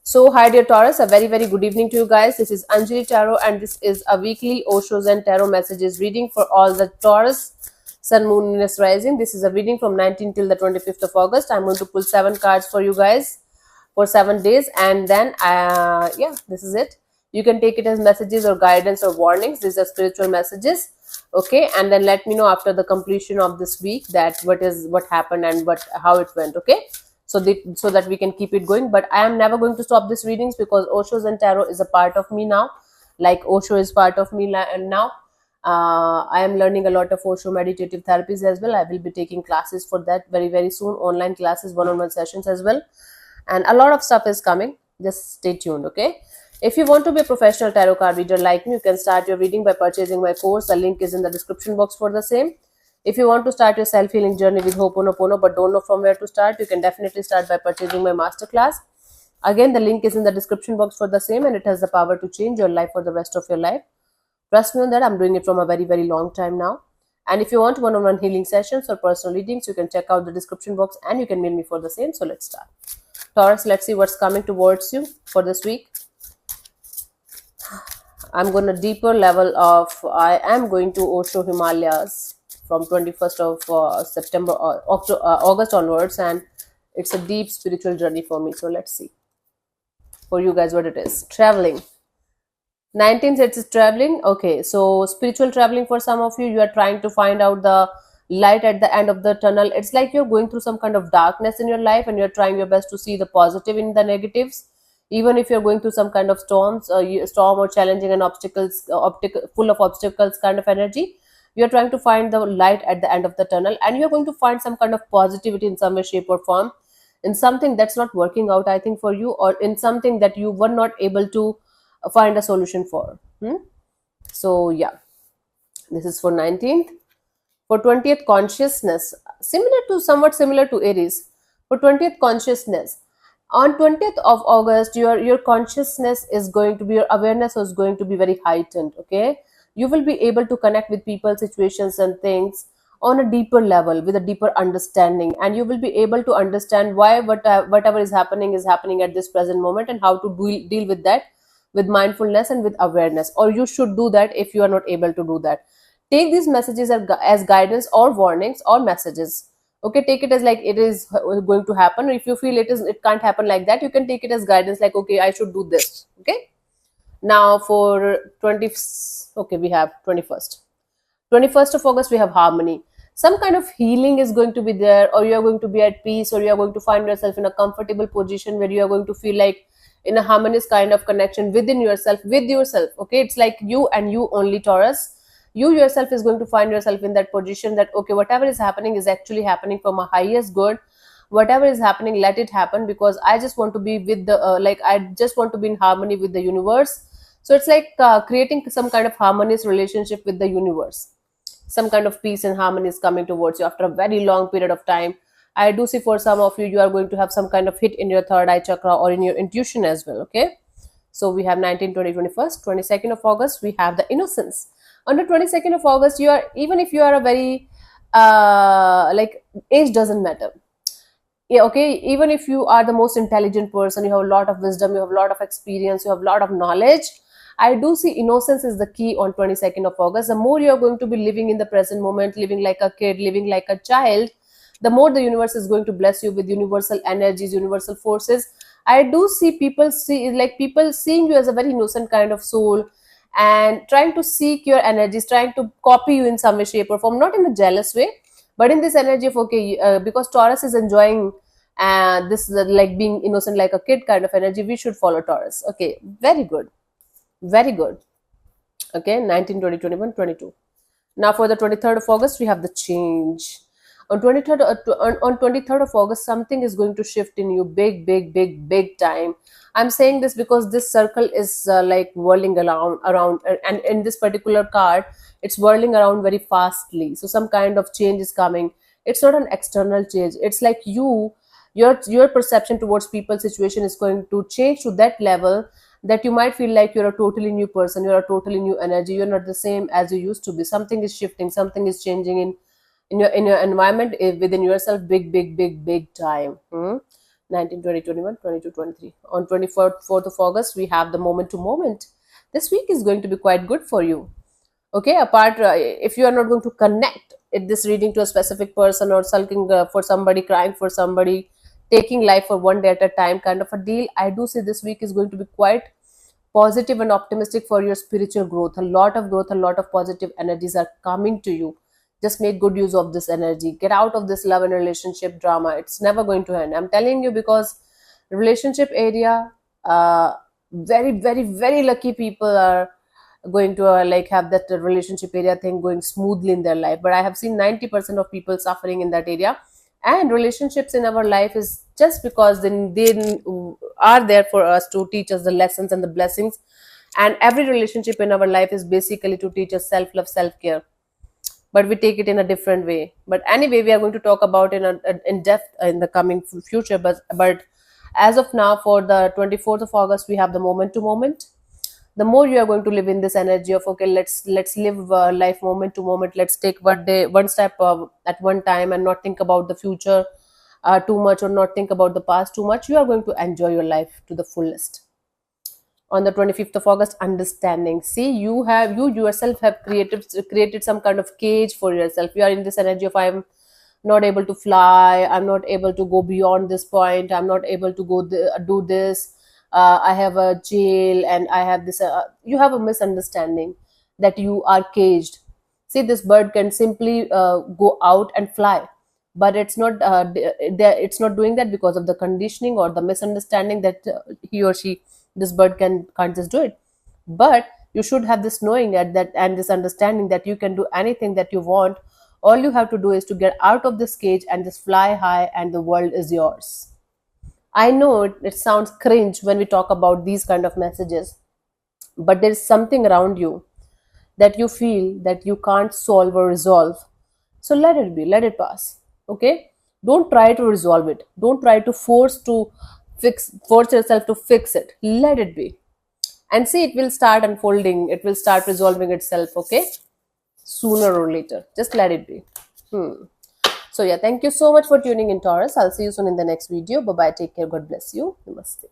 So, hi dear Taurus, a very good evening to you guys. This is Anjali Tarot, and this is a weekly Oshos and Tarot messages reading for all the Taurus, Sun, Moon, Venus rising. This is a reading from 19th till the 25th of August. I'm going to pull 7 cards for you guys for 7 days, and then yeah, this is it. You can take it as messages or guidance or warnings. These are spiritual messages, okay? And then let me know after the completion of this week that what happened and how it went, okay? So that we can keep it going. But I am never going to stop these readings because Oshos and Tarot is a part of me now, like Osho is part of me now. I am learning a lot of Osho meditative therapies as well. I will be taking classes for that very soon, online classes, one-on-one sessions as well, and a lot of stuff is coming. Just stay tuned, okay? If you want to be a professional tarot card reader like me, you can start your reading by purchasing my course. The link is in the description box for the same. If you want to start your self-healing journey with Ho'oponopono but don't know from where to start, you can definitely start by purchasing my masterclass. Again, the link is in the description box for the same, and it has the power to change your life for the rest of your life. Trust me on that. I'm doing it from a very long time now. And if you want one-on-one healing sessions or personal readings, you can check out the description box and you can mail me for the same. So let's start. Taurus, let's see what's coming towards you for this week. I'm going to deeper level of, I am going to Osho Himalayas from 21st of September or August onwards, and it's a deep spiritual journey for me. So let's see for you guys what it is. Traveling. 19th, it's traveling. Okay, so spiritual traveling for some of you. You are trying to find out the light at the end of the tunnel. It's like you're going through some kind of darkness in your life and you're trying your best to see the positive in the negatives. Even if you're going through some kind of storms, storm or challenging and obstacles, full of obstacles kind of energy, you're trying to find the light at the end of the tunnel, and you're going to find some kind of positivity in some way, shape or form, in something that's not working out, I think, for you, or in something that you were not able to find a solution for. So yeah, this is for 19th. For 20th, consciousness, somewhat similar to Aries. For 20th, consciousness, on 20th of August, your consciousness is going to be, your awareness is going to be very heightened, okay? You will be able to connect with people, situations and things on a deeper level with a deeper understanding, and you will be able to understand why whatever is happening at this present moment, and how to deal with that with mindfulness and with awareness. Or you should do that if you are not able to do that. Take these messages as guidance or warnings or messages, okay? Take it as like it is going to happen. If you feel it can't happen like that, you can take it as guidance, like, okay, I should do this, okay? Now for 20, okay, we have 21st of August, we have harmony. Some kind of healing is going to be there, or you are going to be at peace, or you are going to find yourself in a comfortable position where you are going to feel like in a harmonious kind of connection within yourself, with yourself, okay? It's like you and you only, Taurus. You yourself is going to find yourself in that position that, okay, whatever is happening is actually happening for my highest good. Whatever is happening, let it happen, because I just want to be with the I just want to be in harmony with the universe. So it's like creating some kind of harmonious relationship with the universe. Some kind of peace and harmony is coming towards you after a very long period of time. I do see for some of you, you are going to have some kind of hit in your third eye chakra or in your intuition as well, okay? So we have 19, 20, 21st, 22nd of August, we have the innocence. On the 22nd of August, you are, even if you are a very, age doesn't matter. Yeah, okay, even if you are the most intelligent person, you have a lot of wisdom, you have a lot of experience, you have a lot of knowledge, I do see innocence is the key on 22nd of August. The more you're going to be living in the present moment, living like a kid, living like a child, the more the universe is going to bless you with universal energies, universal forces. I do see people seeing you as a very innocent kind of soul, and trying to seek your energies, trying to copy you in some way, shape or form, not in a jealous way, but in this energy of, okay, because Taurus is enjoying this like being innocent like a kid kind of energy, we should follow Taurus, okay? Very good, very good, okay? 19, 20, 21, 22. Now for the 23rd of August, we have the change. On 23rd, on 23rd of August, something is going to shift in you big time. I'm saying this because this circle is like whirling around, and in this particular card, it's whirling around very fastly. So some kind of change is coming. It's not an external change. It's like your perception towards people, situation is going to change to that level that you might feel like you're a totally new person, you're a totally new energy, you're not the same as you used to be. Something is shifting, something is changing in your environment, within yourself, big time. 19, 20, 21, 22, 23. On 24th of August, we have the moment to moment. This week is going to be quite good for you. Okay, apart, if you are not going to connect this reading to a specific person, or sulking for somebody, crying for somebody, taking life for one day at a time kind of a deal, I do say this week is going to be quite positive and optimistic for your spiritual growth. A lot of growth, a lot of positive energies are coming to you. Just make good use of this energy. Get out of this love and relationship drama. It's never going to end. I'm telling you, because relationship area, very, very, very lucky people are going to like have that relationship area thing going smoothly in their life. But I have seen 90% of people suffering in that area. And relationships in our life is just because they are there for us to teach us the lessons and the blessings. And every relationship in our life is basically to teach us self love, self care, but we take it in a different way. But anyway, we are going to talk about in depth in the coming future. But as of now, for the 24th of August, we have the moment to moment. The more you are going to live in this energy of, okay, let's live life moment to moment. Let's take one step at one time, and not think about the future too much, or not think about the past too much. You are going to enjoy your life to the fullest. On the 25th of August, understanding. See, you yourself have created some kind of cage for yourself. You are in this energy of, I'm not able to fly, I'm not able to go beyond this point, I'm not able to do this, I have a jail, and I have this, you have a misunderstanding that you are caged. See, this bird can simply go out and fly, but it's not doing that because of the conditioning or the misunderstanding that he or she, this bird can't just do it. But you should have this knowing that and this understanding that you can do anything that you want. All you have to do is to get out of this cage and just fly high, and the world is yours. I know it sounds cringe when we talk about these kind of messages, but there is something around you that you feel that you can't solve or resolve. So let it be, let it pass. Okay? Don't try to resolve it. Don't try to force yourself to fix it. Let it be. And see, it will start unfolding, it will start resolving itself, okay? Sooner or later. Just let it be. So yeah, thank you so much for tuning in, Taurus. I'll see you soon in the next video. Bye bye. Take care. God bless you. Namaste.